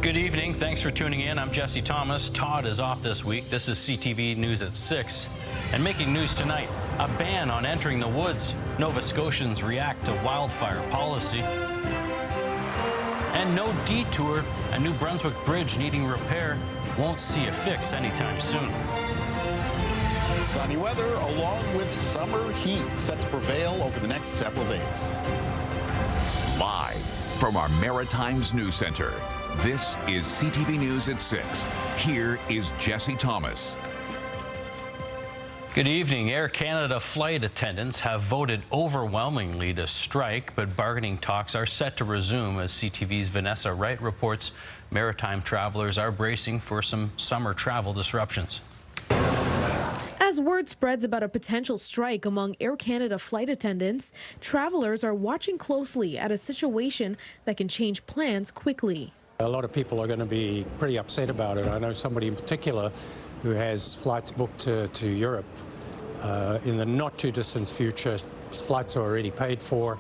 Good evening. Thanks for tuning in. I'm Jesse Thomas. Todd is off this week. This is CTV News at 6. And making news tonight, a ban on entering the woods. Nova Scotians react to wildfire policy. And no detour. A New Brunswick bridge needing repair won't see a fix anytime soon. Sunny weather along with summer heat set to prevail over the next several days. Live from our Maritimers News Center, this is CTV News at 6. Here is Jesse Thomas. Good evening. Air Canada flight attendants have voted overwhelmingly to strike, but bargaining talks are set to resume as CTV's Vanessa Wright reports maritime travelers are bracing for some summer travel disruptions. As word spreads about a potential strike among Air Canada flight attendants, travelers are watching closely at a situation that can change plans quickly. A lot of people are going to be pretty upset about it. I know somebody in particular who has flights booked to Europe in the not too distant future. Flights are already paid for,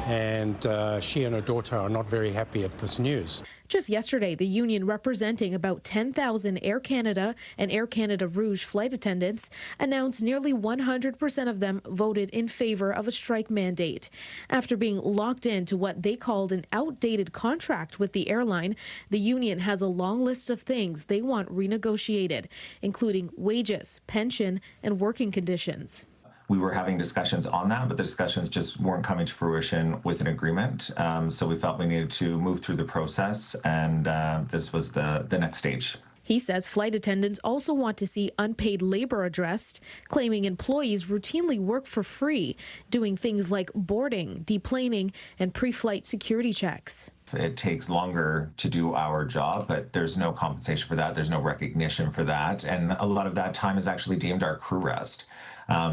and she and her daughter are not very happy at this news. Just yesterday, the union representing about 10,000 Air Canada and Air Canada Rouge flight attendants announced nearly 100% of them voted in favor of a strike mandate. After being locked into what they called an outdated contract with the airline, the union has a long list of things they want renegotiated, including wages, pension, and working conditions. We were having discussions on that, but the discussions just weren't coming to fruition with an agreement. So we felt we needed to move through the process, and this was the next stage. He says flight attendants also want to see unpaid labor addressed, claiming employees routinely work for free, doing things like boarding, deplaning, and pre-flight security checks. It takes longer to do our job, but there's no compensation for that. There's no recognition for that. And a lot of that time is actually deemed our crew rest.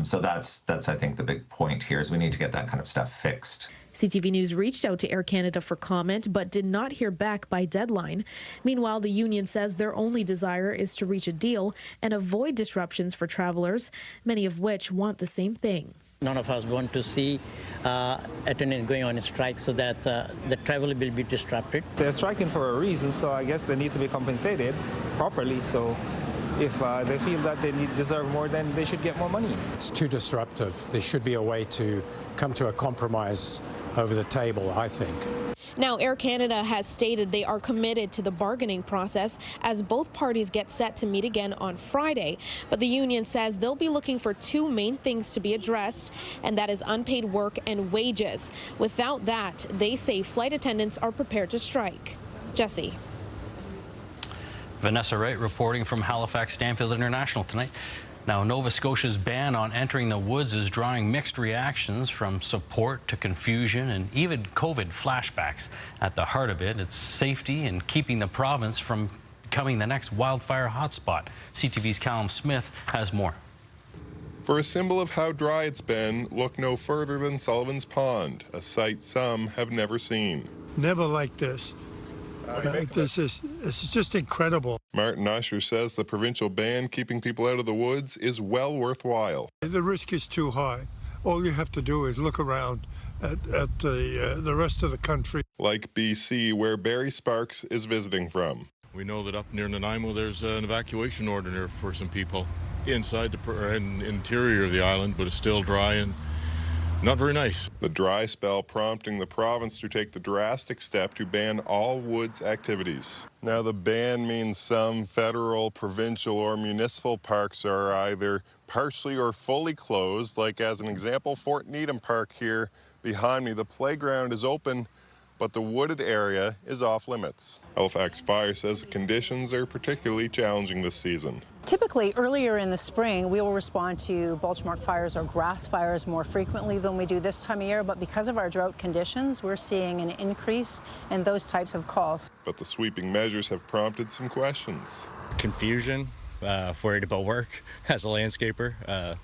So that's I think the big point here is we need to get that kind of stuff fixed. CTV News reached out to Air Canada for comment, but did not hear back by deadline. Meanwhile, the union says their only desire is to reach a deal and avoid disruptions for travelers, many of which want the same thing. None of us want to see attendants going on a strike so that the travel will be disrupted. They're striking for a reason, so I guess they need to be compensated properly. So if they feel that they deserve more, then they should get more money. It's too disruptive. There should be a way to come to a compromise over the table, I think. Now, Air Canada has stated they are committed to the bargaining process as both parties get set to meet again on Friday. But the union says they'll be looking for two main things to be addressed, and that is unpaid work and wages. Without that, they say flight attendants are prepared to strike. Jesse. Vanessa Wright reporting from Halifax Stanfield International tonight. Now, Nova Scotia's ban on entering the woods is drawing mixed reactions from support to confusion and even COVID flashbacks. At the heart of it, it's safety and keeping the province from becoming the next wildfire hotspot. CTV's Callum Smith has more. For a symbol of how dry it's been, look no further than Sullivan's Pond, a sight some have never seen. Never like this. It's just incredible. Martin Usher says the provincial ban keeping people out of the woods is well worthwhile. The risk is too high. All you have to do is look around at the rest of the country. Like BC, where Barry Sparks is visiting from. We know that up near Nanaimo there's an evacuation order there for some people inside the interior of the island, but it's still dry and not very nice. The dry spell prompting the province to take the drastic step to ban all woods activities. Now, the ban means some federal, provincial, or municipal parks are either partially or fully closed, like as an example, Fort Needham Park here behind me. The playground is open, but the wooded area is off limits. Halifax Fire says the conditions are particularly challenging this season. Typically, earlier in the spring, we will respond to bulge mark fires or grass fires more frequently than we do this time of year, but because of our drought conditions, we're seeing an increase in those types of calls. But the sweeping measures have prompted some questions. Confusion, worried about work as a landscaper.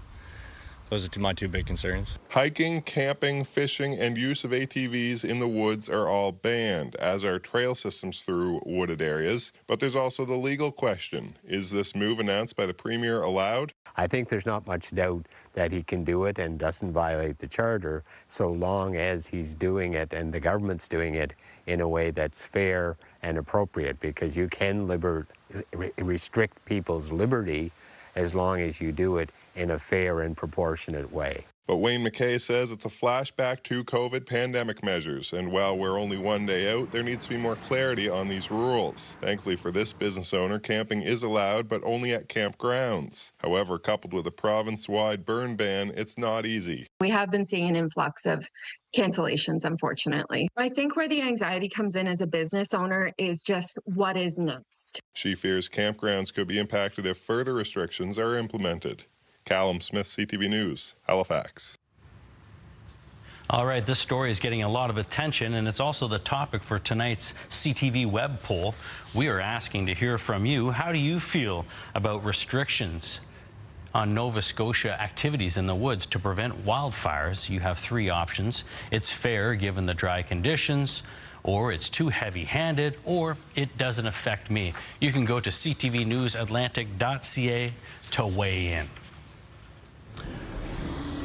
Those are my two big concerns. Hiking, camping, fishing, and use of ATVs in the woods are all banned, as are trail systems through wooded areas. But there's also the legal question. Is this move announced by the Premier allowed? I think there's not much doubt that he can do it and doesn't violate the Charter, so long as he's doing it and the government's doing it in a way that's fair and appropriate, because you can restrict people's liberty as long as you do it in a fair and proportionate way. But Wayne McKay says it's a flashback to COVID pandemic measures, and while we're only one day out, there needs to be more clarity on these rules. Thankfully for this business owner, camping is allowed, but only at campgrounds. However, coupled with a province-wide burn ban, it's not easy. We have been seeing an influx of cancellations, unfortunately. I think where the anxiety comes in as a business owner is just what is next. She fears campgrounds could be impacted if further restrictions are implemented. Callum Smith, CTV News, Halifax. All right, this story is getting a lot of attention, and it's also the topic for tonight's CTV web poll. We are asking to hear from you. How do you feel about restrictions on Nova Scotia activities in the woods to prevent wildfires? You have three options. It's fair given the dry conditions, or it's too heavy-handed, or it doesn't affect me. You can go to ctvnewsatlantic.ca to weigh in.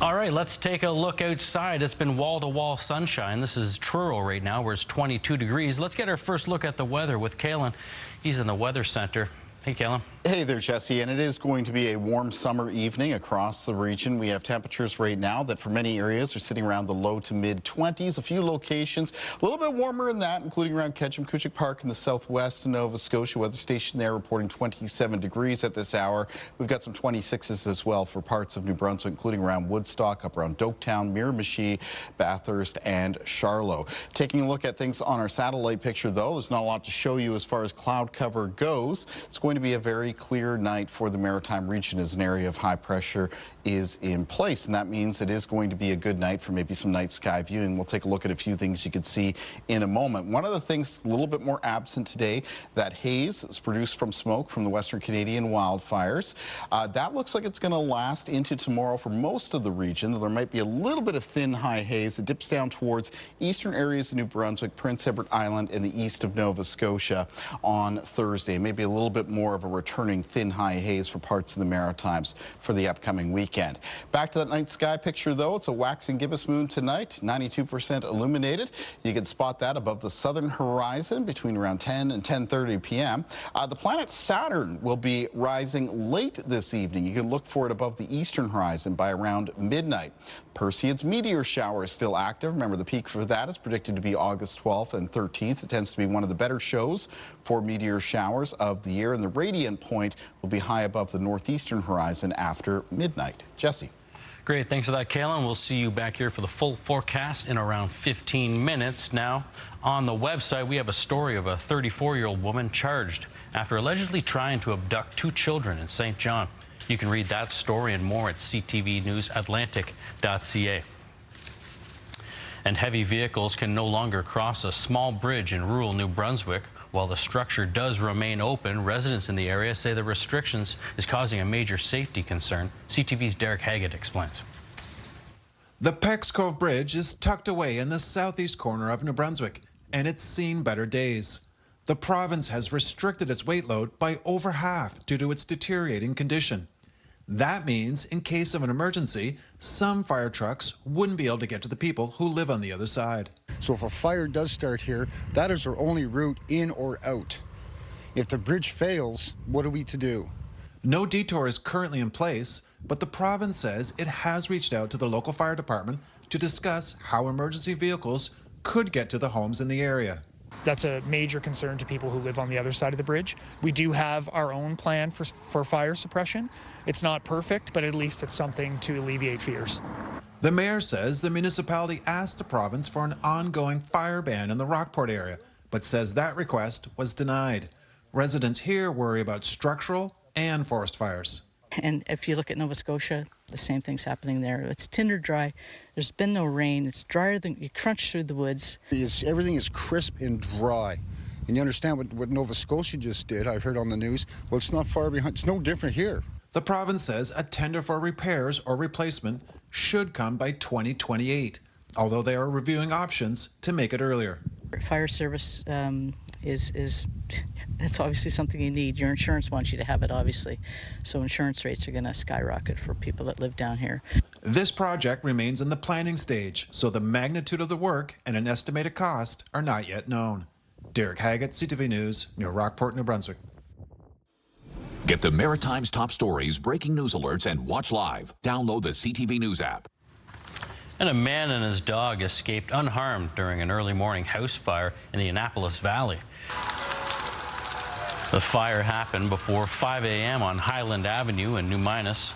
All right, let's take a look outside. It's been wall-to-wall sunshine. This is Truro right now, where it's 22 degrees. Let's get our first look at the weather with Kalen. He's in the Weather Center. Hey, Kellen. Hey there, Jesse, and it is going to be a warm summer evening across the region. We have temperatures right now that for many areas are sitting around the low to mid-20s. A few locations a little bit warmer than that, including around Ketchum-Cushik Park in the southwest of Nova Scotia. Weather station there reporting 27 degrees at this hour. We've got some 26s as well for parts of New Brunswick, including around Woodstock, up around Doketown, Miramichi, Bathurst, and Charlotte. Taking a look at things on our satellite picture, though, there's not a lot to show you as far as cloud cover goes. It's going to be a very clear night for the Maritime region as an area of high pressure is in place, and that means it is going to be a good night for maybe some night sky viewing. We'll take a look at a few things you could see in a moment. One of the things a little bit more absent today, that haze is produced from smoke from the Western Canadian wildfires. That looks like it's going to last into tomorrow for most of the region. There might be a little bit of thin high haze. It dips down towards eastern areas of New Brunswick, Prince Edward Island, and the east of Nova Scotia on Thursday. Maybe a little bit more of a returning thin high haze for parts of the Maritimes for the upcoming weekend. Back to that night sky picture, though. It's a waxing gibbous moon tonight, 92% illuminated. You can spot that above the southern horizon between around 10 and 10:30 p.m. The planet Saturn will be rising late this evening. You can look for it above the eastern horizon by around midnight. Perseids meteor shower is still active. Remember, the peak for that is predicted to be August 12th and 13th. It tends to be one of the better shows for meteor showers of the year, and the radiant point will be high above the northeastern horizon after midnight. Jesse. Great, thanks for that, Kalen. We'll see you back here for the full forecast in around 15 minutes. Now, on the website, we have a story of a 34-year-old woman charged after allegedly trying to abduct 2 children in St. John. You can read that story and more at ctvnewsatlantic.ca. And heavy vehicles can no longer cross a small bridge in rural New Brunswick. While the structure does remain open, residents in the area say the restrictions is causing a major safety concern. CTV's Derek Haggett explains. The Peck's Cove Bridge is tucked away in the southeast corner of New Brunswick, and it's seen better days. The province has restricted its weight load by over half due to its deteriorating condition. That means, in case of an emergency, some fire trucks wouldn't be able to get to the people who live on the other side. So if a fire does start here, that is our only route in or out. If the bridge fails, what are we to do? No detour is currently in place, but the province says it has reached out to the local fire department to discuss how emergency vehicles could get to the homes in the area. That's a major concern to people who live on the other side of the bridge. We do have our own plan for fire suppression. It's not perfect, but at least it's something to alleviate fears. The mayor says the municipality asked the province for an ongoing fire ban in the Rockport area, but says that request was denied. Residents here worry about structural and forest fires. And if you look at Nova Scotia, the same thing's happening there. It's tinder dry. There's been no rain. It's drier than you crunch through the woods. Everything is crisp and dry. And you understand what Nova Scotia just did, I heard on the news. Well, it's not far behind. It's no different here. The province says a tender for repairs or replacement should come by 2028, although they are reviewing options to make it earlier. Fire service that's obviously something you need. Your insurance wants you to have it, obviously. So insurance rates are going to skyrocket for people that live down here. This project remains in the planning stage, so the magnitude of the work and an estimated cost are not yet known. Derek Haggett, CTV News, near Rockport, New Brunswick. Get the Maritimes' top stories, breaking news alerts, and watch live. Download the CTV News app. And a man and his dog escaped unharmed during an early morning house fire in the Annapolis Valley. The fire happened before 5 a.m. on Highland Avenue in New Minas.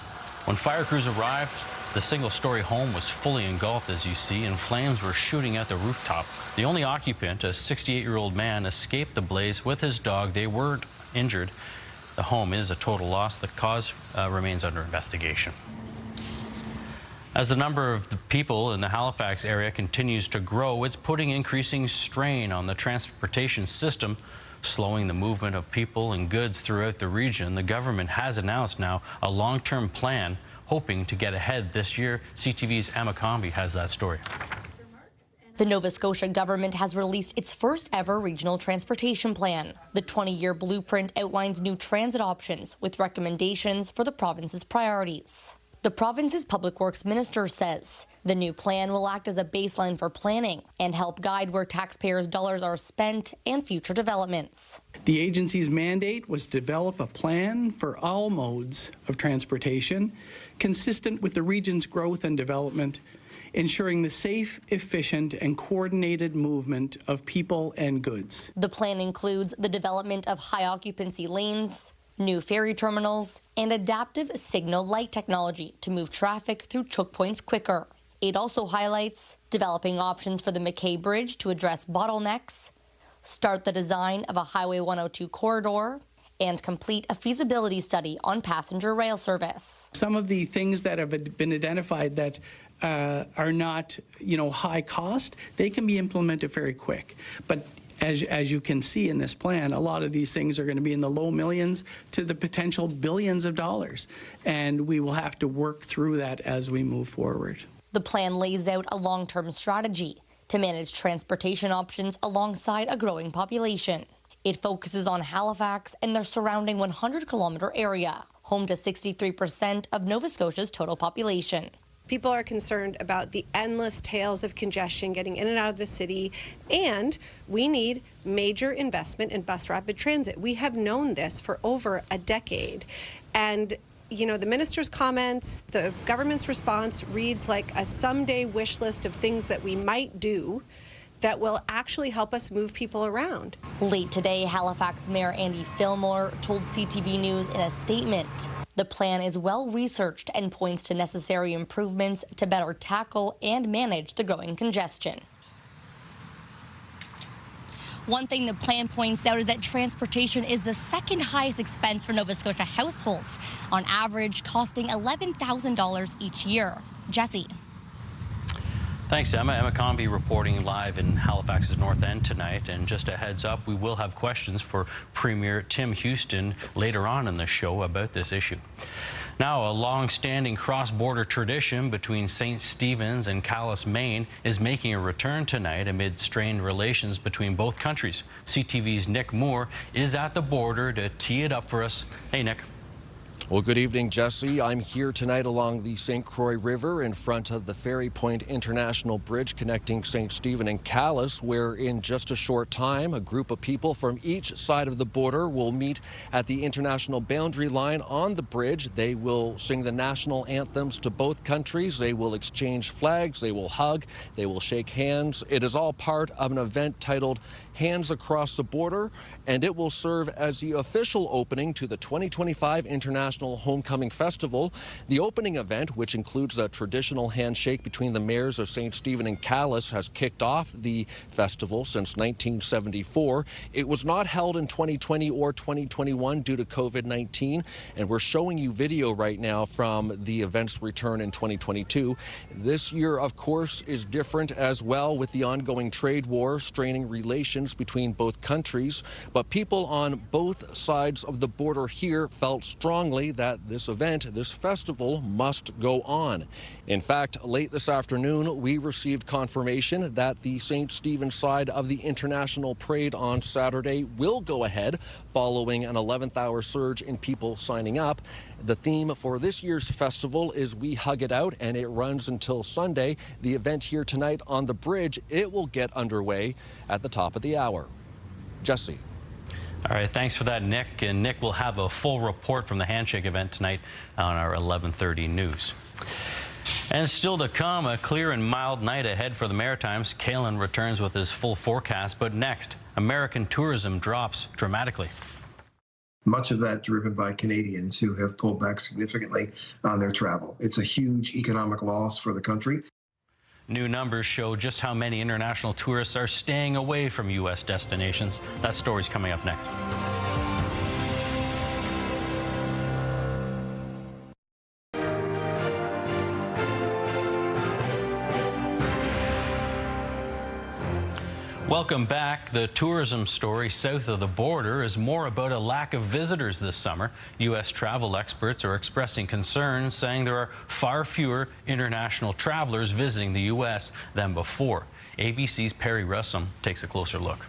When fire crews arrived, the single-story home was fully engulfed, as you see, and flames were shooting out the rooftop. The only occupant, a 68-year-old man, escaped the blaze with his dog. They weren't injured. The home is a total loss. The cause remains under investigation. As the number of the people in the Halifax area continues to grow, it's putting increasing strain on the transportation system, slowing the movement of people and goods throughout the region. The government has announced now a long-term plan, hoping to get ahead this year. CTV's Emma Comby has that story. The Nova Scotia government has released its first ever regional transportation plan. The 20-year blueprint outlines new transit options with recommendations for the province's priorities. The province's Public Works Minister says the new plan will act as a baseline for planning and help guide where taxpayers' dollars are spent and future developments. The agency's mandate was to develop a plan for all modes of transportation consistent with the region's growth and development, ensuring the safe, efficient, and coordinated movement of people and goods. The plan includes the development of high-occupancy lanes, new ferry terminals, and adaptive signal light technology to move traffic through choke points quicker. It also highlights developing options for the McKay Bridge to address bottlenecks, start the design of a Highway 102 corridor, and complete a feasibility study on passenger rail service. Some of the things that have been identified that are not, high cost, they can be implemented very quick. But as you can see in this plan, a lot of these things are going to be in the low millions to the potential billions of dollars, and we will have to work through that as we move forward. The plan lays out a long-term strategy to manage transportation options alongside a growing population. It focuses on Halifax and their surrounding 100-kilometer area, home to 63% of Nova Scotia's total population. People are concerned about the endless tails of congestion getting in and out of the city, and we need major investment in bus rapid transit. We have known this for over a decade. And, the minister's comments, the government's response reads like a someday wish list of things that we might do that will actually help us move people around. Late today, Halifax Mayor Andy Fillmore told CTV News in a statement, the plan is well researched and points to necessary improvements to better tackle and manage the growing congestion. One thing the plan points out is that transportation is the second highest expense for Nova Scotia households, on average costing $11,000 each year. Jesse. Thanks, Emma. Emma Comby reporting live in Halifax's North End tonight. And just a heads up, we will have questions for Premier Tim Houston later on in the show about this issue. Now, a long-standing cross-border tradition between St. Stephen's and Calais, Maine, is making a return tonight amid strained relations between both countries. CTV's Nick Moore is at the border to tee it up for us. Hey, Nick. Well, good evening, Jesse. I'm here tonight along the St. Croix River in front of the Ferry Point International Bridge connecting St. Stephen and Calais, where in just a short time, a group of people from each side of the border will meet at the international boundary line on the bridge. They will sing the national anthems to both countries. They will exchange flags. They will hug. They will shake hands. It is all part of an event titled Hands Across the Border, and it will serve as the official opening to the 2025 International Homecoming Festival. The opening event, which includes a traditional handshake between the mayors of St. Stephen and Calais, has kicked off the festival since 1974. It was not held in 2020 or 2021 due to COVID-19, and we're showing you video right now from the event's return in 2022. This year, of course, is different as well, with the ongoing trade war straining relations tensions between both countries, but people on both sides of the border here felt strongly that this event, this festival, must go on. In fact, late this afternoon, we received confirmation that the St. Stephen's side of the International Parade on Saturday will go ahead following an 11th hour surge in people signing up. The theme for this year's festival is We Hug It Out, and it runs until Sunday. The event here tonight on the bridge, it will get underway at the top of the hour. Jesse. All right, thanks for that, Nick. And Nick will have a full report from the Handshake event tonight on our 11:30 news. And still to come, a clear and mild night ahead for the Maritimes. Kalen returns with his full forecast, but next, American tourism drops dramatically. Much of that driven by Canadians who have pulled back significantly on their travel. It's a huge economic loss for the country. New numbers show just how many international tourists are staying away from U.S. destinations. That story's coming up next. Welcome back. The tourism story south of the border is more about a lack of visitors this summer. U.S. travel experts are expressing concern, saying there are far fewer international travelers visiting the U.S. than before. ABC's Perry Russum takes a closer look.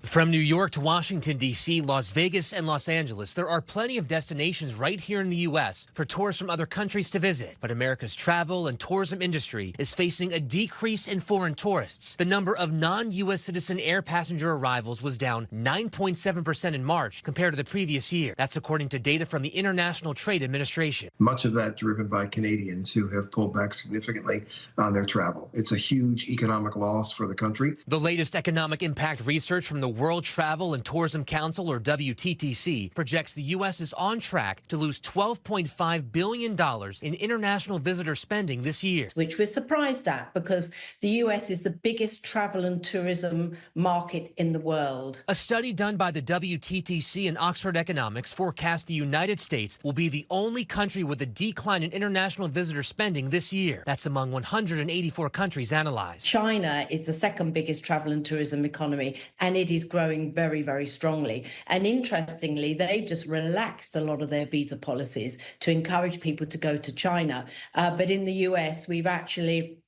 From New York to Washington, D.C., Las Vegas, and Los Angeles, there are plenty of destinations right here in the U.S. for tourists from other countries to visit. But America's travel and tourism industry is facing a decrease in foreign tourists. The number of non-U.S. citizen air passenger arrivals was down 9.7% in March compared to the previous year. That's according to data from the International Trade Administration. Much of that driven by Canadians who have pulled back significantly on their travel. It's a huge economic loss for the country. The latest economic impact research from the World Travel and Tourism Council, or WTTC, projects the U.S. is on track to lose $12.5 billion in international visitor spending this year. Which we're surprised at because the U.S. is the biggest travel and tourism market in the world. A study done by the WTTC and Oxford Economics forecast the United States will be the only country with a decline in international visitor spending this year. That's among 184 countries analyzed. China is the second biggest travel and tourism economy, and it is growing very, very strongly. And interestingly, they've just relaxed a lot of their visa policies to encourage people to go to China. But in the US, we've actually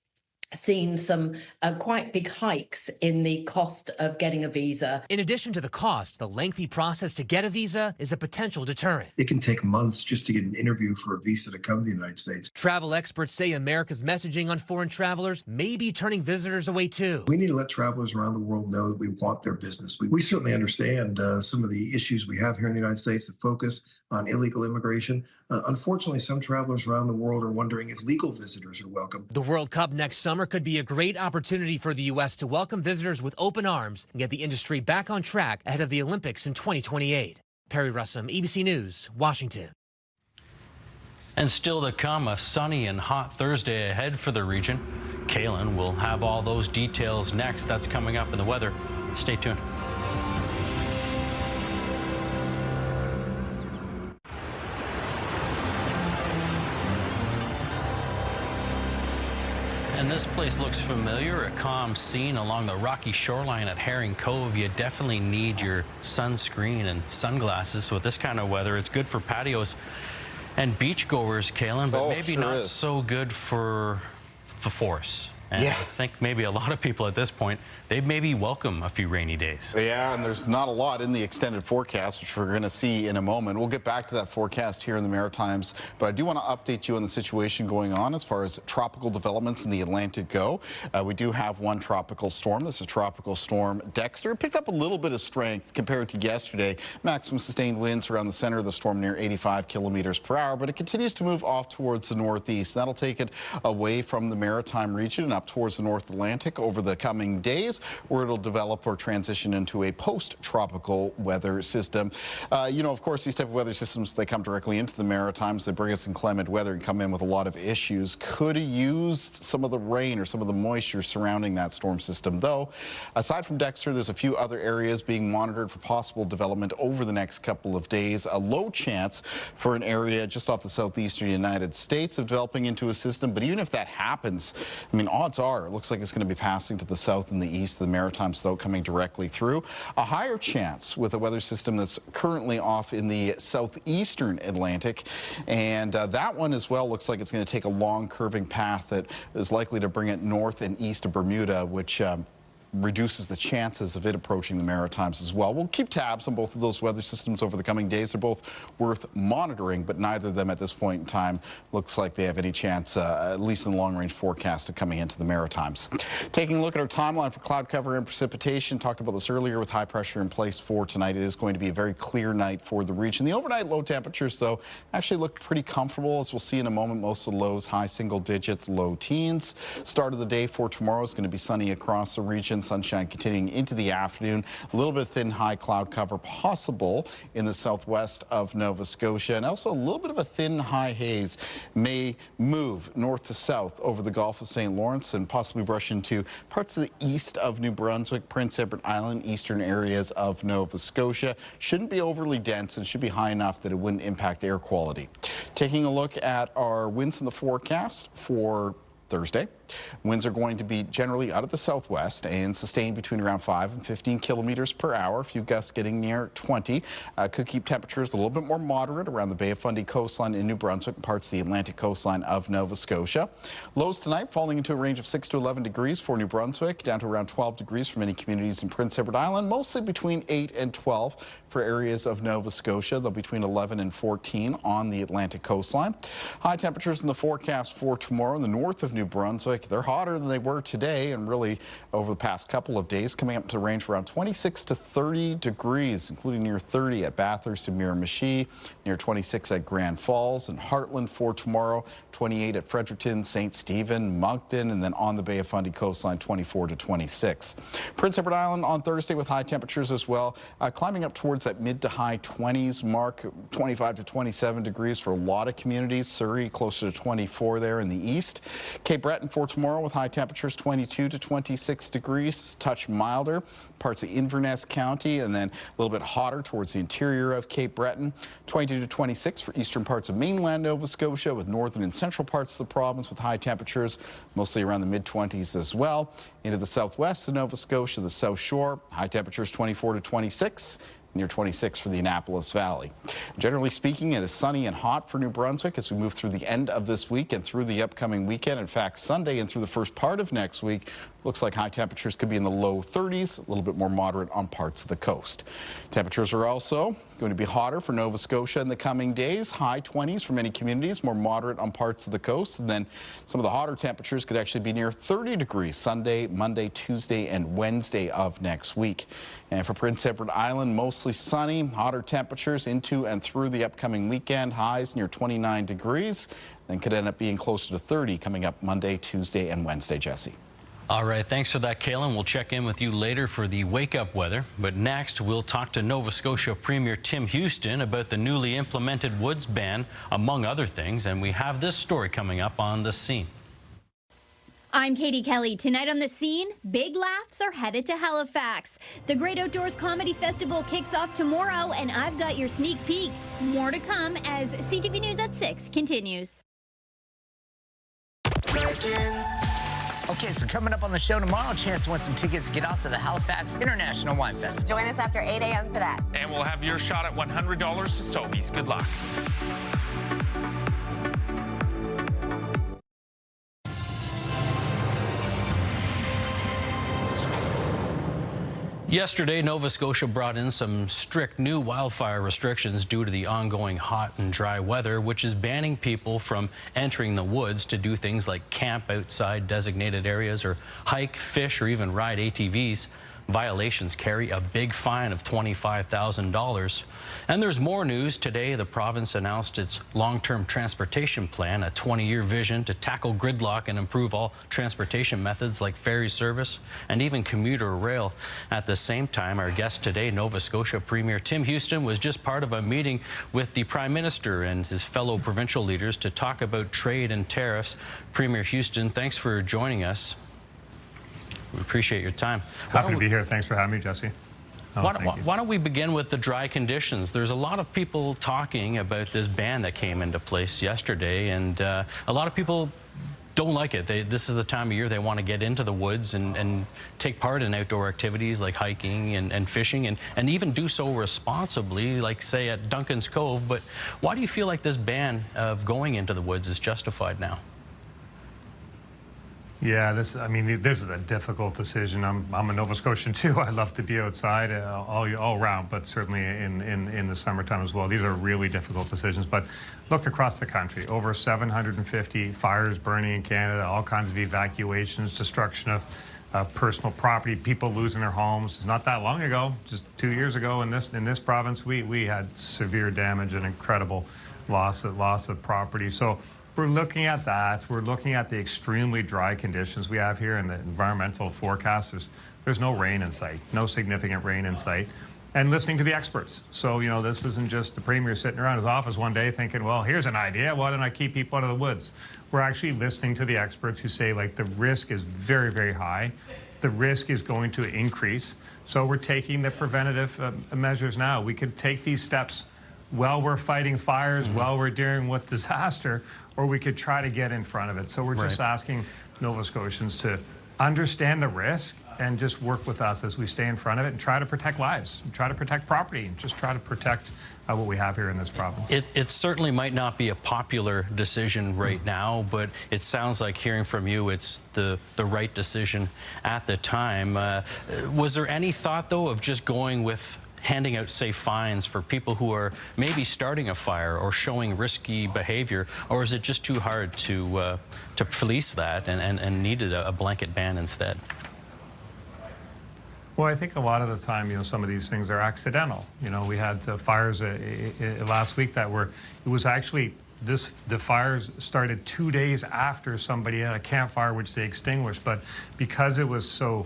seen some quite big hikes in the cost of getting a visa. In addition to the cost, the lengthy process to get a visa is a potential deterrent. It can take months just to get an interview for a visa to come to the United States. Travel experts say America's messaging on foreign travelers may be turning visitors away too. We need to let travelers around the world know that we want their business. We certainly understand some of the issues we have here in the United States that focus on illegal immigration. Unfortunately, some travelers around the world are wondering if legal visitors are welcome. The World Cup next summer could be a great opportunity for the U.S. to welcome visitors with open arms and get the industry back on track ahead of the Olympics in 2028. Perry Russum, ABC News, Washington. And still to come, a sunny and hot Thursday ahead for the region. Kalen will have all those details next. That's coming up in the weather. Stay tuned. And this place looks familiar, a calm scene along the rocky shoreline at Herring Cove. You definitely need your sunscreen and sunglasses with this kind of weather. It's good for patios and beachgoers, Kalen, but maybe not so good for the forest. And I think maybe a lot of people at this point, they maybe welcome a few rainy days. Yeah, and there's not a lot in the extended forecast, which we're going to see in a moment. We'll get back to that forecast here in the Maritimes, but I do want to update you on the situation going on as far as tropical developments in the Atlantic go. We do have one tropical storm. This is Tropical Storm Dexter. It picked up a little bit of strength compared to yesterday. Maximum sustained winds around the center of the storm near 85 kilometers per hour, but it continues to move off towards the northeast. That'll take it away from the Maritime region and up towards the North Atlantic over the coming days, where it'll develop or transition into a post-tropical weather system. You know, of course, these type of weather systems, they come directly into the Maritimes. They bring us inclement weather and come in with a lot of issues. Could have used some of the rain or some of the moisture surrounding that storm system, though. Aside from Dexter, there's a few other areas being monitored for possible development over the next couple of days. A low chance for an area just off the southeastern United States of developing into a system, but even if that happens, I mean, odds are it looks like it's going to be passing to the south and the east of the Maritimes, though, coming directly through. A higher chance with a weather system that's currently off in the southeastern Atlantic, and that one as well looks like it's going to take a long curving path that is likely to bring it north and east of Bermuda, which reduces the chances of it approaching the Maritimes as well. We'll keep tabs on both of those weather systems over the coming days. They're both worth monitoring, but neither of them at this point in time looks like they have any chance, at least in the long-range forecast, of coming into the Maritimes. Taking a look at our timeline for cloud cover and precipitation, talked about this earlier with high pressure in place for tonight. It is going to be a very clear night for the region. The overnight low temperatures, though, actually look pretty comfortable. As we'll see in a moment, most of the lows, high single digits, low teens. Start of the day for tomorrow is going to be sunny across the region. Sunshine continuing into the afternoon. A little bit of thin high cloud cover possible in the southwest of Nova Scotia, and also a little bit of a thin high haze may move north to south over the Gulf of St. Lawrence and possibly brush into parts of the east of New Brunswick, Prince Edward Island, eastern areas of Nova Scotia. Shouldn't be overly dense and should be high enough that it wouldn't impact air quality. Taking a look at our winds in the forecast for Thursday. Winds are going to be generally out of the southwest and sustained between around 5 and 15 kilometers per hour. A few gusts getting near 20. Could keep temperatures a little bit more moderate around the Bay of Fundy coastline in New Brunswick and parts of the Atlantic coastline of Nova Scotia. Lows tonight falling into a range of 6 to 11 degrees for New Brunswick, down to around 12 degrees for many communities in Prince Edward Island, mostly between 8 and 12 for areas of Nova Scotia, though between 11 and 14 on the Atlantic coastline. High temperatures in the forecast for tomorrow in the north of New Brunswick. They're hotter than they were today and really over the past couple of days, coming up to a range of around 26 to 30 degrees, including near 30 at Bathurst and Miramichi, near 26 at Grand Falls and Heartland for tomorrow, 28 at Fredericton, St. Stephen, Moncton, and then on the Bay of Fundy coastline, 24 to 26. Prince Edward Island on Thursday with high temperatures as well, climbing up towards that mid to high 20s mark, 25 to 27 degrees for a lot of communities. Surrey closer to 24 there in the east. Cape Breton for tomorrow with high temperatures 22 to 26 degrees, touch milder parts of Inverness County, and then a little bit hotter towards the interior of Cape Breton. 22 to 26 for eastern parts of mainland Nova Scotia, with northern and central parts of the province with high temperatures mostly around the mid-20s as well. Into the southwest of Nova Scotia, the South Shore, high temperatures 24 to 26. Near 26 for the Annapolis Valley. Generally speaking, it is sunny and hot for New Brunswick as we move through the end of this week and through the upcoming weekend. In fact, Sunday and through the first part of next week, looks like high temperatures could be in the low 30s, a little bit more moderate on parts of the coast. Temperatures are also going to be hotter for Nova Scotia in the coming days. High 20s for many communities, more moderate on parts of the coast. And then some of the hotter temperatures could actually be near 30 degrees Sunday, Monday, Tuesday, and Wednesday of next week. And for Prince Edward Island, mostly sunny, hotter temperatures into and through the upcoming weekend. Highs near 29 degrees, then could end up being closer to 30 coming up Monday, Tuesday, and Wednesday, Jesse. All right, thanks for that, Kalen. We'll check in with you later for the wake-up weather. But next, we'll talk to Nova Scotia Premier Tim Houston about the newly implemented woods ban, among other things. And we have this story coming up on The Scene. I'm Katie Kelly. Tonight on The Scene, big laughs are headed to Halifax. The Great Outdoors Comedy Festival kicks off tomorrow, and I've got your sneak peek. More to come as CTV News at 6 continues. Okay, so coming up on the show tomorrow, a chance to win some tickets to get out to the Halifax International Wine Festival. Join us after 8 a.m. for that. And we'll have your shot at $100 to Sobeys. Good luck. Yesterday, Nova Scotia brought in some strict new wildfire restrictions due to the ongoing hot and dry weather, which is banning people from entering the woods to do things like camp outside designated areas or hike, fish, or even ride ATVs. Violations carry a big fine of $25,000. And there's more news. Today, the province announced its long-term transportation plan, a 20-year vision to tackle gridlock and improve all transportation methods like ferry service and even commuter rail. At the same time, our guest today, Nova Scotia Premier Tim Houston, was just part of a meeting with the Prime Minister and his fellow provincial leaders to talk about trade and tariffs. Premier Houston, thanks for joining us. We appreciate your time. Happy to be here. Thanks for having me, Jesse. Why don't we begin with the dry conditions? There's a lot of people talking about this ban that came into place yesterday, and a lot of people don't like it. This is the time of year they want to get into the woods and take part in outdoor activities like hiking and fishing and even do so responsibly, like say at Duncan's Cove. But why do you feel like this ban of going into the woods is justified now? Yeah, this is a difficult decision. I'm a Nova Scotian too. I love to be outside all around, but certainly in the summertime as well. These are really difficult decisions. But look across the country, over 750 fires burning in Canada, all kinds of evacuations, destruction of personal property, people losing their homes. It's not that long ago, just 2 years ago in this province, we had severe damage and incredible loss of property. So we're looking at that. We're looking at the extremely dry conditions we have here in the environmental forecast. There's no rain in sight, no significant rain in sight. And listening to the experts. So, you know, this isn't just the Premier sitting around his office one day thinking, well, here's an idea. Why don't I keep people out of the woods? We're actually listening to the experts who say, like, the risk is very, very high. The risk is going to increase. So we're taking the preventative measures now. We could take these steps while we're fighting fires, while we're dealing with disaster, or we could try to get in front of it. So we're just asking Nova Scotians to understand the risk and just work with us as we stay in front of it and try to protect lives, and try to protect property, and just try to protect what we have here in this province. It certainly might not be a popular decision right now, but it sounds like, hearing from you, it's the right decision at the time. Was there any thought, though, of just going with handing out, say, fines for people who are maybe starting a fire or showing risky behavior, or is it just too hard to police that and needed a blanket ban instead? Well, I think a lot of the time, you know, some of these things are accidental. You know, we had fires last week that were, it was actually, the fires started 2 days after somebody had a campfire which they extinguished, but because it was so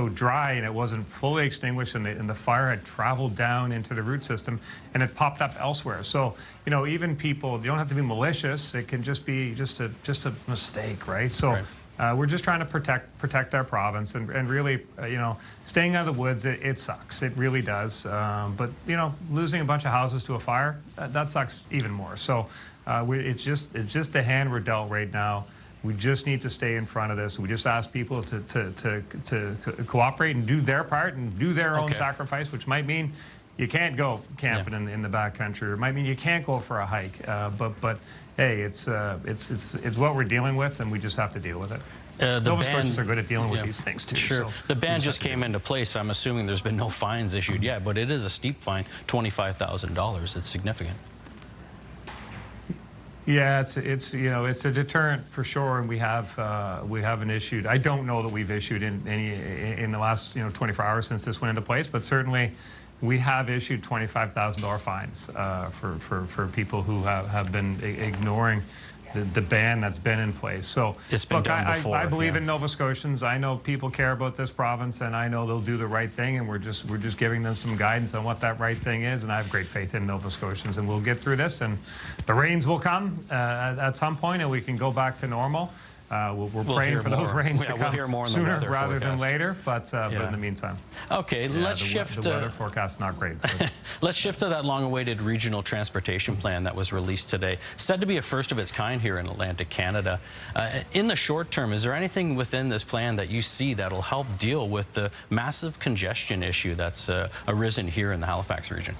dry and it wasn't fully extinguished and the fire had traveled down into the root system and it popped up elsewhere. So, you know, even people, you don't have to be malicious. It can just be just a mistake, right? So we're just trying to protect our province and really, you know, staying out of the woods, it sucks. It really does. But, you know, losing a bunch of houses to a fire, that sucks even more. So it's just the hand we're dealt right now. We just need to stay in front of this. We just ask people to cooperate and do their part and do their own sacrifice, which might mean you can't go camping in the backcountry. It might mean you can't go for a hike. But hey, it's what we're dealing with, and we just have to deal with it. Nova Scotians are good at dealing with these things too. Sure. So the ban just came into place. I'm assuming there's been no fines issued yet, but it is a steep fine, $25,000. It's significant. Yeah, it's you know, it's a deterrent for sure, and we haven't issued. I don't know that we've issued in the last 24 hours since this went into place, but certainly we have issued $25,000 fines for people who have been ignoring the ban that's been in place. So it's been done before. I believe in Nova Scotians. I know people care about this province, and I know they'll do the right thing, and we're just giving them some guidance on what that right thing is, and I have great faith in Nova Scotians, and we'll get through this, and the rains will come at some point, and we can go back to normal. We're praying for those rains to come sooner rather than later, but in the meantime. Okay, let's shift. The weather forecast's not great. Let's shift to that long-awaited regional transportation plan that was released today. Said to be a first of its kind here in Atlantic Canada. In the short term, is there anything within this plan that you see that'll help deal with the massive congestion issue that's arisen here in the Halifax region?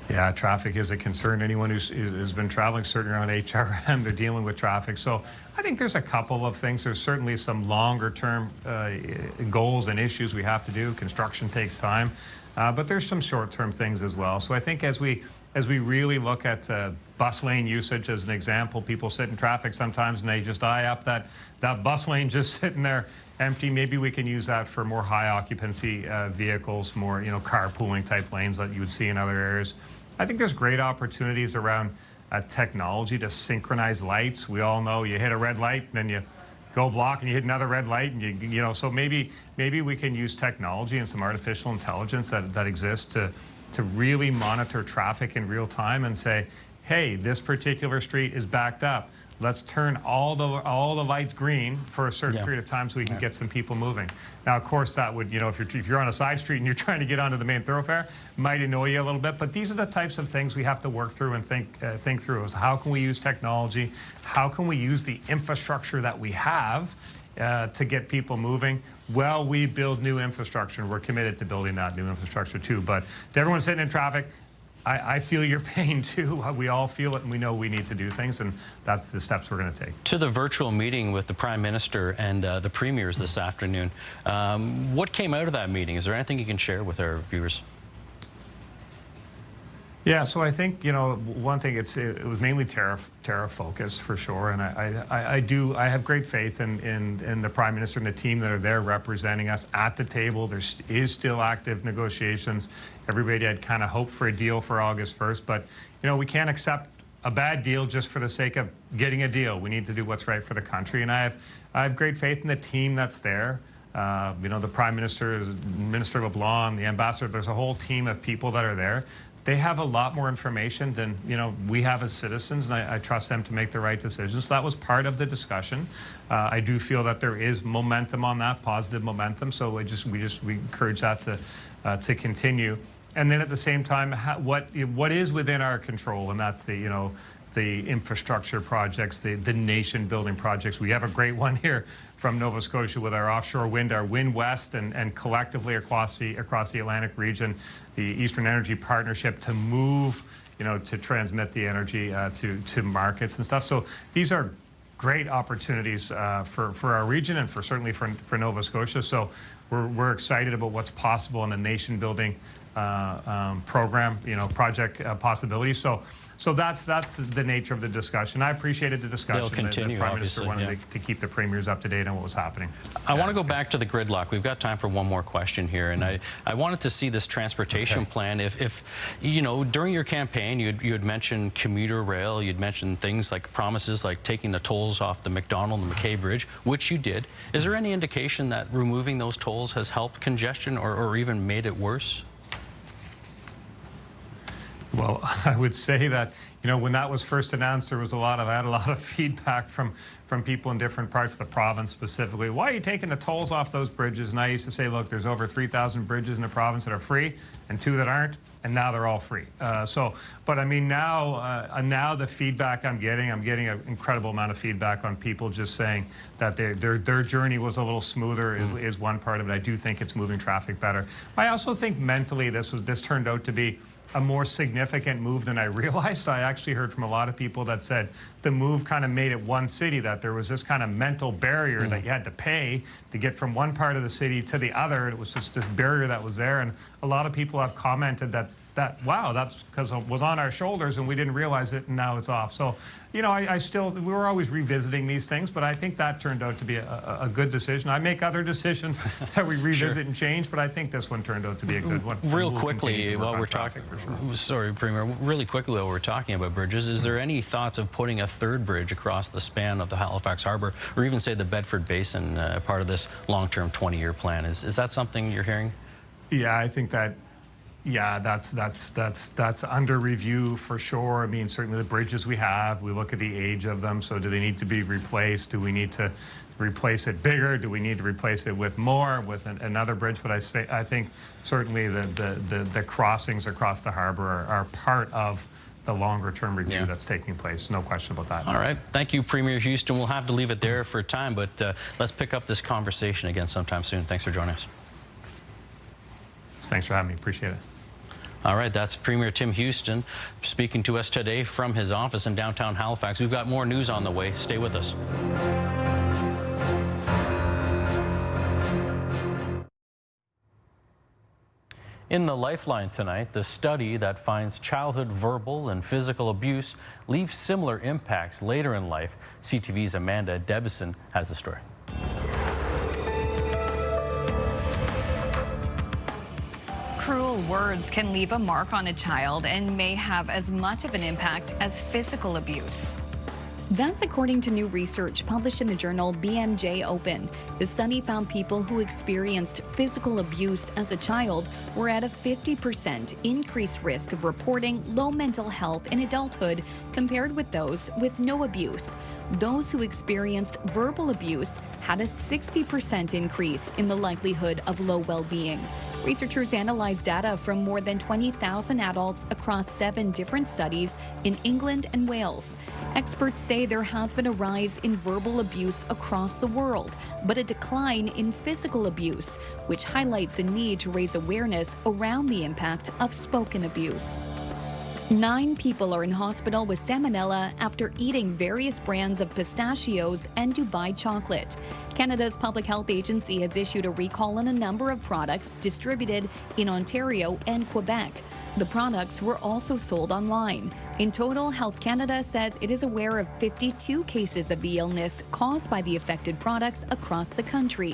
Yeah, traffic is a concern. Anyone who's been traveling, certainly around HRM, they're dealing with traffic. So I think there's a couple of things. There's certainly some longer-term goals and issues we have to do. Construction takes time, but there's some short-term things as well. So I think as we really look at bus lane usage as an example, people sit in traffic sometimes and they just eye up that bus lane just sitting there empty. Maybe we can use that for more high occupancy vehicles, more carpooling type lanes that you would see in other areas. I think there's great opportunities around technology to synchronize lights. We all know you hit a red light and then you go block and you hit another red light, and so maybe we can use technology and some artificial intelligence that exists to really monitor traffic in real time and say, hey, this particular street is backed up. let's turn all the lights green for a certain period of time so we can get some people moving. Now, of course, that would, if you're on a side street and you're trying to get onto the main thoroughfare, might annoy you a little bit. But these are the types of things we have to work through and think through. Is how can we use technology? How can we use the infrastructure that we have to get people moving? Well, we build new infrastructure, and we're committed to building that new infrastructure too. But to everyone sitting in traffic, I feel your pain too. We all feel it, and we know we need to do things, and that's the steps we're going to take. To the virtual meeting with the Prime Minister and the Premiers this afternoon, what came out of that meeting? Is there anything you can share with our viewers? Yeah, so I think, one thing, it was mainly tariff focus for sure, and I have great faith in the Prime Minister and the team that are there representing us at the table. There is still active negotiations. Everybody had kind of hoped for a deal for August 1st, but we can't accept a bad deal just for the sake of getting a deal. We need to do what's right for the country, and I have great faith in the team that's there. The Prime Minister, Minister LeBlanc, the Ambassador. There's a whole team of people that are there. They have a lot more information than we have as citizens, and I trust them to make the right decisions. So that was part of the discussion. I do feel that there is momentum on that, positive momentum. So we encourage that to continue. And then at the same time, what is within our control, and that's the infrastructure projects, the nation building projects. We have a great one here from Nova Scotia with our offshore wind, our Wind West, and collectively across the Atlantic region, the Eastern Energy Partnership to move, to transmit the energy to markets and stuff. So these are great opportunities for our region and certainly for Nova Scotia. So we're excited about what's possible in the nation building program, project possibilities. So that's the nature of the discussion. I appreciated the discussion. They'll continue, the Prime Minister wanted to keep the Premiers up to date on what was happening. I want to go back to the gridlock. We've got time for one more question here, and I wanted to see this transportation plan. If during your campaign you had mentioned commuter rail, you'd mentioned things like promises like taking the tolls off the McDonald and McKay Bridge, which you did. Is there any indication that removing those tolls has helped congestion or even made it worse? Well, I would say that, when that was first announced, I had a lot of feedback from people in different parts of the province specifically. Why are you taking the tolls off those bridges? And I used to say, look, there's over 3,000 bridges in the province that are free and 2 that aren't, and now they're all free. But I mean, now the feedback I'm getting an incredible amount of feedback on people just saying that their journey was a little smoother is one part of it. I do think it's moving traffic better. I also think mentally this turned out to be a more significant move than I realized. I actually heard from a lot of people that said the move kind of made it one city, that there was this kind of mental barrier that you had to pay to get from one part of the city to the other. It was just this barrier that was there, and a lot of people have commented that wow, that's because it was on our shoulders and we didn't realize it, and now it's off. So, we were always revisiting these things, but I think that turned out to be a good decision. I make other decisions that we revisit and change, but I think this one turned out to be a good one. Real quickly, while we're talking, sorry, Premier, really quickly while we're talking about bridges, is there any thoughts of putting a third bridge across the span of the Halifax Harbour, or even say the Bedford Basin, part of this long-term 20-year plan? Is that something you're hearing? Yeah, I think that. Yeah, that's under review for sure. I mean, certainly the bridges we have, we look at the age of them. So do they need to be replaced? Do we need to replace it bigger? Do we need to replace it with another bridge? But I think certainly the crossings across the harbour are part of the longer-term review that's taking place. No question about that. All right. Thank you, Premier Houston. We'll have to leave it there for time, but let's pick up this conversation again sometime soon. Thanks for joining us. Thanks for having me. Appreciate it. All right, that's Premier Tim Houston speaking to us today from his office in downtown Halifax. We've got more news on the way. Stay with us. In the Lifeline tonight, the study that finds childhood verbal and physical abuse leaves similar impacts later in life. CTV's Amanda Debison has the story. Cruel words can leave a mark on a child and may have as much of an impact as physical abuse. That's according to new research published in the journal BMJ Open. The study found people who experienced physical abuse as a child were at a 50% increased risk of reporting low mental health in adulthood compared with those with no abuse. Those who experienced verbal abuse had a 60% increase in the likelihood of low well-being. Researchers analyzed data from more than 20,000 adults across 7 different studies in England and Wales. Experts say there has been a rise in verbal abuse across the world, but a decline in physical abuse, which highlights a need to raise awareness around the impact of spoken abuse. 9 people are in hospital with salmonella after eating various brands of pistachios and Dubai chocolate. Canada's Public Health Agency has issued a recall on a number of products distributed in Ontario and Quebec. The products were also sold online. In total, Health Canada says it is aware of 52 cases of the illness caused by the affected products across the country.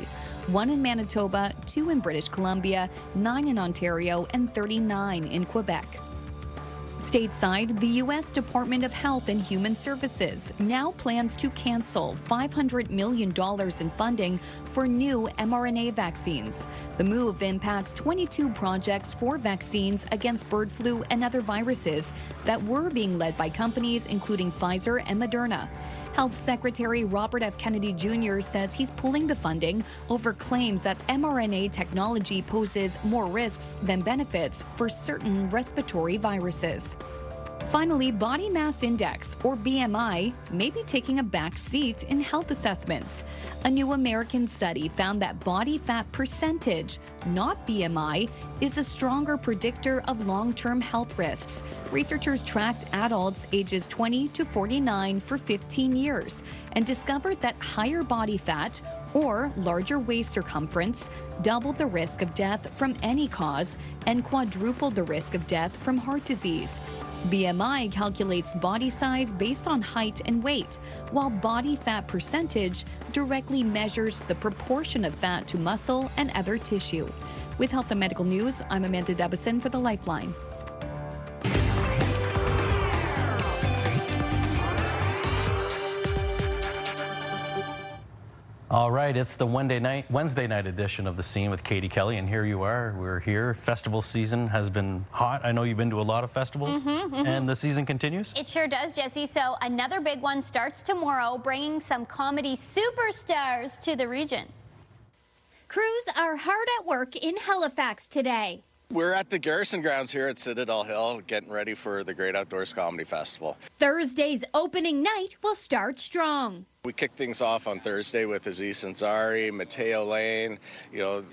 1 in Manitoba, 2 in British Columbia, 9 in Ontario, and 39 in Quebec. Stateside, the U.S. Department of Health and Human Services now plans to cancel $500 million in funding for new mRNA vaccines. The move impacts 22 projects for vaccines against bird flu and other viruses that were being led by companies including Pfizer and Moderna. Health Secretary Robert F. Kennedy Jr. says he's pulling the funding over claims that mRNA technology poses more risks than benefits for certain respiratory viruses. Finally, body mass index, or BMI, may be taking a back seat in health assessments. A new American study found that body fat percentage, not BMI, is a stronger predictor of long-term health risks. Researchers tracked adults ages 20 to 49 for 15 years and discovered that higher body fat or larger waist circumference doubled the risk of death from any cause and quadrupled the risk of death from heart disease. BMI calculates body size based on height and weight, while body fat percentage directly measures the proportion of fat to muscle and other tissue. With Health and Medical News, I'm Amanda Debison for the Lifeline. All right, it's the Wednesday night edition of The Scene with Katie Kelly, and here you are. We're here. Festival season has been hot. I know you've been to a lot of festivals, and the season continues? It sure does, Jesse. So another big one starts tomorrow, bringing some comedy superstars to the region. Crews are hard at work in Halifax today. We're at the Garrison Grounds here at Citadel Hill, getting ready for the Great Outdoors Comedy Festival. Thursday's opening night will start strong. We kick things off on Thursday with Aziz Ansari, Mateo Lane, 2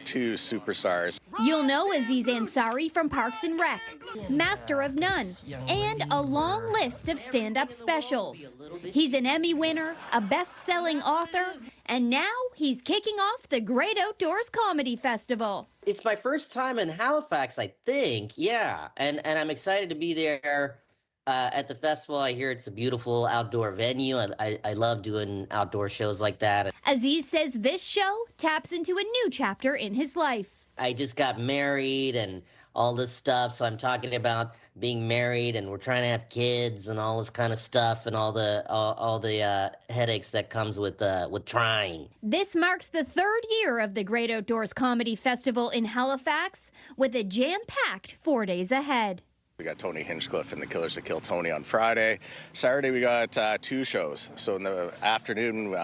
superstars. You'll know Aziz Ansari from Parks and Rec, Master of None, and a long list of stand-up specials. He's an Emmy winner, a best-selling author, and now he's kicking off the Great Outdoors Comedy Festival. It's my first time in Halifax, I think, yeah, and I'm excited to be there. At the festival, I hear it's a beautiful outdoor venue. I love doing outdoor shows like that. Aziz says this show taps into a new chapter in his life. I just got married and all this stuff, so I'm talking about being married and we're trying to have kids and all this kind of stuff and all the headaches that comes with trying. This marks the 3rd year of the Great Outdoors Comedy Festival in Halifax, with a jam-packed 4 days ahead. We got Tony Hinchcliffe and the Killers That Kill Tony on Friday. Saturday, we got 2 shows. So in the afternoon,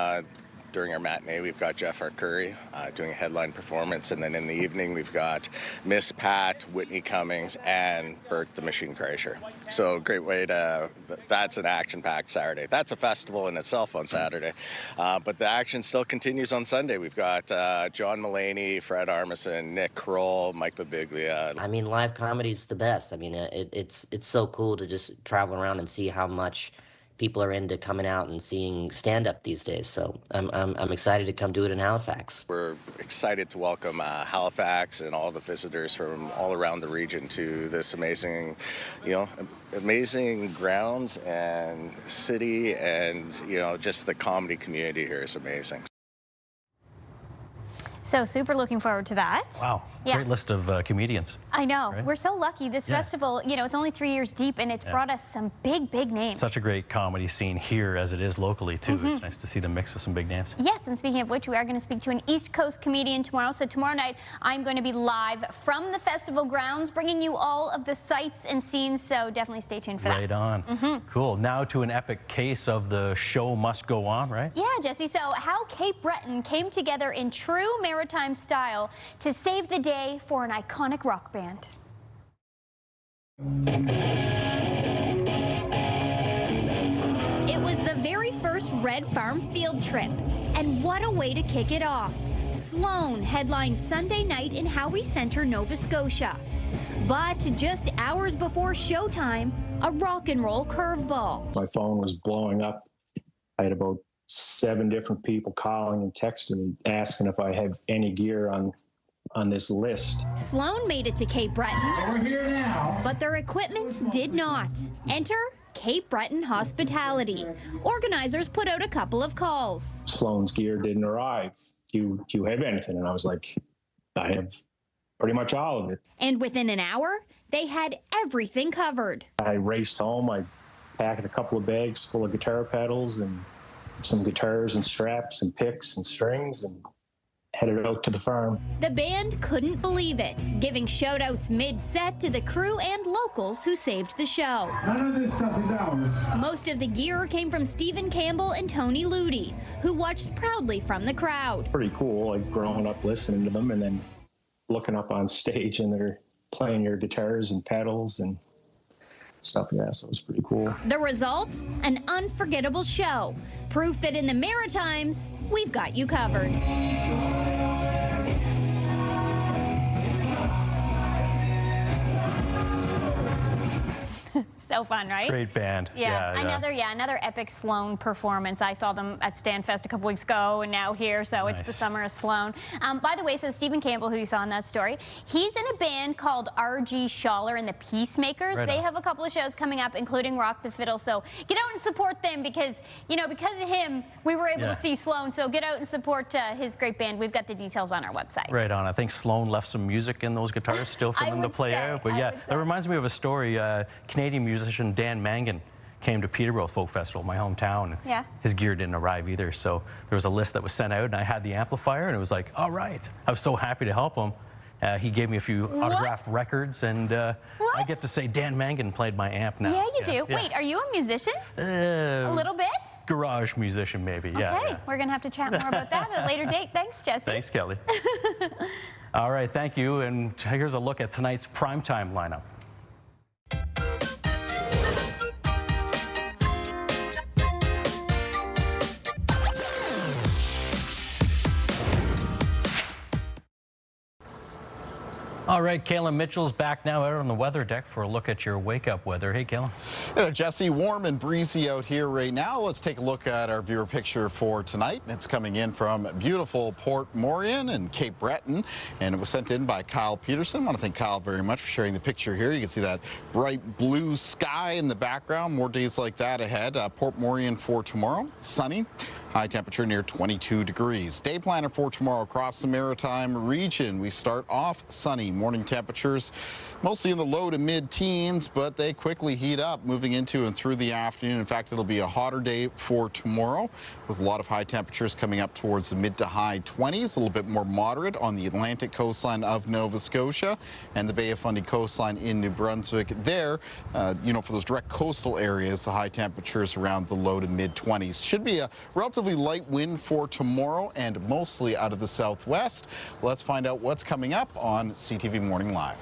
during our matinee, we've got Jeff Arcuri doing a headline performance. And then in the evening, we've got Miss Pat, Whitney Cummings, and Bert the Machine Kreischer. So great way to, that's an action-packed Saturday. That's a festival in itself on Saturday. But the action still continues on Sunday. We've got John Mulaney, Fred Armisen, Nick Kroll, Mike Birbiglia. I mean, live comedy's the best. I mean, it's so cool to just travel around and see how much people are into coming out and seeing stand-up these days. So I'm excited to come do it in Halifax. We're excited to welcome Halifax and all the visitors from all around the region to this amazing, amazing grounds and city, and just the comedy community here is amazing. So super looking forward to that. Wow, Yeah. great list of comedians. I know. Right? We're so lucky. This festival, you know, it's only 3 years deep, and it's brought us some big names. Such a great comedy scene here as it is locally, too. Mm-hmm. It's nice to see them mix with some big names. Yes, and speaking of which, we are going to speak to an East Coast comedian tomorrow. So tomorrow night, I'm going to be live from the festival grounds, bringing you all of the sights and scenes. So definitely stay tuned for that. Right on. Cool. Now to an epic case of the show must go on, right? Yeah, Jesse. So how Cape Breton came together in true maritime style to save the day for an iconic rock band. It was the very first Red Farm field trip, and what a way to kick it off. Sloan headlined Sunday night in Howie Centre, Nova Scotia. But just hours before showtime, a rock and roll curveball. My phone was blowing up. I had about 7 different people calling and texting me, asking if I have any gear on this list. Sloan made it to Cape Breton. We're here now. But their equipment did not. Enter Cape Breton Hospitality. Organizers put out a couple of calls. Sloan's gear didn't arrive. Do you have anything? And I was like, I have pretty much all of it. And within an hour, they had everything covered. I raced home. I packed a couple of bags full of guitar pedals and some guitars and straps and picks and strings and headed out to the farm. The band couldn't believe it, giving shout-outs mid-set to the crew and locals who saved the show. None of this stuff is ours. Most of the gear came from Stephen Campbell and Tony Ludi, who watched proudly from the crowd. Pretty cool, like growing up listening to them and then looking up on stage and they're playing your guitars and pedals and stuff. Yeah, so it was pretty cool. The result? An unforgettable show. Proof that in the Maritimes, we've got you covered. So fun, right? Great band. Yeah, another epic Sloan performance. I saw them at Stanfest a couple weeks ago and now here, so it's the summer of Sloan. By the way, so Stephen Campbell, who you saw in that story, he's in a band called R.G. Schaller and the Peacemakers. They have a couple of shows coming up, including Rock the Fiddle, so get out and support them because, you know, because of him, we were able to see Sloan, so get out and support his great band. We've got the details on our website. Right on. I think Sloan left some music in those guitars still for them to play out. But yeah, that reminds me of a story. Canadian musician Dan Mangan came to Peterborough Folk Festival, my hometown. Yeah. His gear didn't arrive either, so there was a list that was sent out, and I had the amplifier, and it was like, all right. I was so happy to help him. He gave me a few autographed records, and I get to say Dan Mangan played my amp now. Yeah, you do. Yeah. Wait, are you a musician? A little bit? Garage musician, maybe. Yeah. Okay, we're going to have to chat more about that at a later date. Thanks, Jesse. Thanks, Kelly. All right, thank you, and here's a look at tonight's primetime lineup. All right, Kayla Mitchell's back now out on the weather deck for a look at your wake-up weather. Hey, Kayla. Jesse, warm and breezy out here right now. Let's take a look at our viewer picture for tonight. It's coming in from beautiful Port Morion and Cape Breton, and it was sent in by Kyle Peterson. I want to thank Kyle very much for sharing the picture here. You can see that bright blue sky in the background. More days like that ahead. Port Morion for tomorrow, sunny. High temperature near 22 degrees. Day planner for tomorrow across the Maritime region. We start off sunny. Morning temperatures mostly in the low to mid-teens, but they quickly heat up moving into and through the afternoon. In fact, it'll be a hotter day for tomorrow with a lot of high temperatures coming up towards the mid to high 20s, a little bit more moderate on the Atlantic coastline of Nova Scotia and the Bay of Fundy coastline in New Brunswick. There, you know, for those direct coastal areas, the high temperatures around the low to mid-20s. Should be a relatively light wind for tomorrow and mostly out of the southwest. Let's find out what's coming up on CTV Morning Live.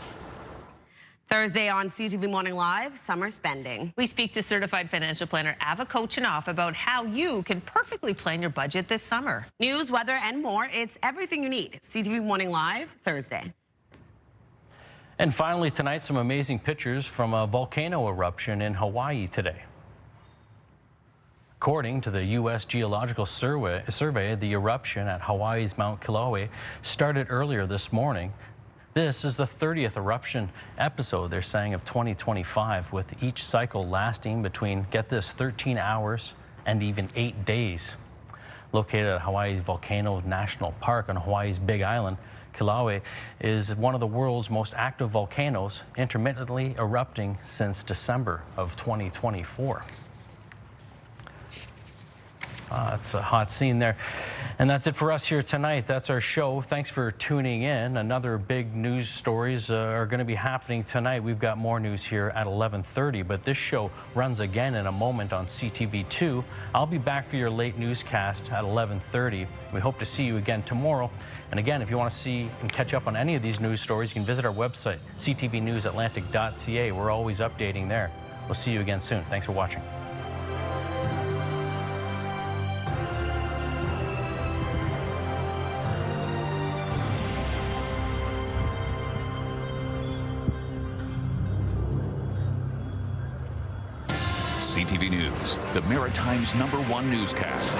Thursday on CTV Morning Live, summer spending. We speak to certified financial planner Ava Kochinoff about how you can perfectly plan your budget this summer. News, weather, and more. It's everything you need. CTV Morning Live, Thursday. And finally tonight, some amazing pictures from a volcano eruption in Hawaii today. According to the U.S. Geological Survey, the eruption at Hawaii's Mount Kilauea started earlier this morning. This is the 30th eruption episode, they're saying, of 2025, with each cycle lasting between, get this, 13 hours and even 8 days. Located at Hawaii's Volcano National Park on Hawaii's Big Island, Kilauea is one of the world's most active volcanoes, intermittently erupting since December of 2024. It's a hot scene there. And that's it for us here tonight. That's our show. Thanks for tuning in. Another big news stories are going to be happening tonight. We've got more news here at 11:30, but this show runs again in a moment on CTV2. I'll be back for your late newscast at 11:30. We hope to see you again tomorrow. And again, if you want to see and catch up on any of these news stories, you can visit our website, ctvnewsatlantic.ca. We're always updating there. We'll see you again soon. Thanks for watching. CTV News, the Maritime's #1 newscast.